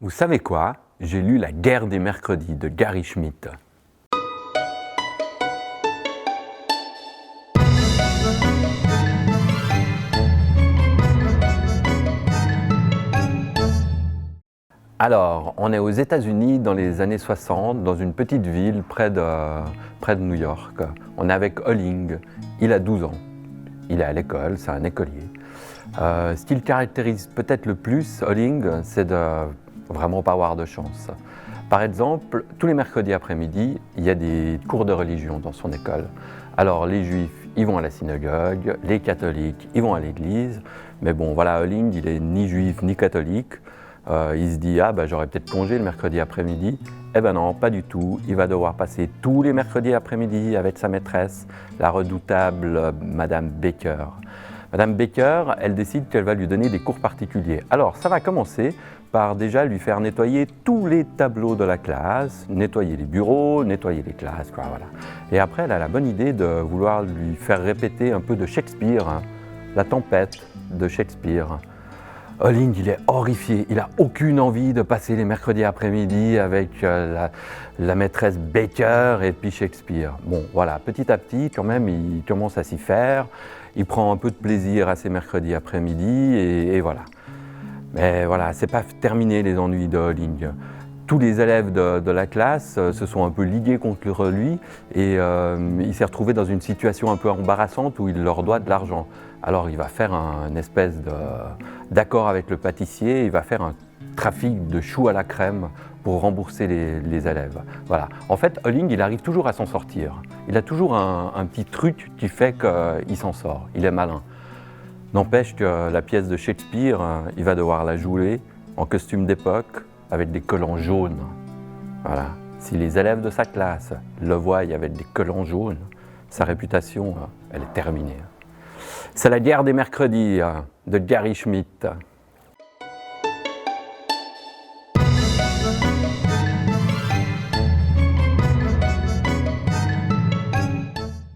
Vous savez quoi? J'ai lu La guerre des mercredis de Gary Schmitt. Alors, on est aux États-Unis dans les années 60, dans une petite ville près de New York. On est avec Holling, il a 12 ans. Il est à l'école, c'est un écolier. Ce qui le caractérise peut-être le plus, Holling, c'est de vraiment pas avoir de chance. Par exemple, tous les mercredis après-midi, il y a des cours de religion dans son école. Alors les juifs, ils vont à la synagogue, les catholiques, ils vont à l'église. Mais bon, voilà, Holling, il est ni juif ni catholique. Il se dit, j'aurais peut-être congé le mercredi après-midi. Eh ben non, pas du tout. Il va devoir passer tous les mercredis après-midi avec sa maîtresse, la redoutable Madame Baker. Madame Baker, elle décide qu'elle va lui donner des cours particuliers. Alors, ça va commencer par déjà lui faire nettoyer tous les tableaux de la classe, nettoyer les bureaux, nettoyer les classes, quoi, voilà. Et après, elle a la bonne idée de vouloir lui faire répéter un peu de Shakespeare, hein, La Tempête de Shakespeare. Holling, il est horrifié, il n'a aucune envie de passer les mercredis après-midi avec la maîtresse Baker et puis Shakespeare. Bon, voilà, petit à petit, quand même, il commence à s'y faire, il prend un peu de plaisir à ses mercredis après-midi et voilà. Mais voilà, c'est pas terminé les ennuis de Holling. Tous les élèves de la classe se sont un peu ligués contre lui et il s'est retrouvé dans une situation un peu embarrassante où il leur doit de l'argent. Alors il va faire une espèce d'accord avec le pâtissier, il va faire un trafic de choux à la crème pour rembourser les élèves. Voilà. En fait, Holling, il arrive toujours à s'en sortir. Il a toujours un petit truc qui fait qu'il s'en sort. Il est malin. N'empêche que la pièce de Shakespeare, il va devoir la jouer en costume d'époque, avec des collants jaunes. Voilà. Si les élèves de sa classe le voient avec des collants jaunes, sa réputation, elle est terminée. C'est La guerre des mercredis de Gary Schmitt.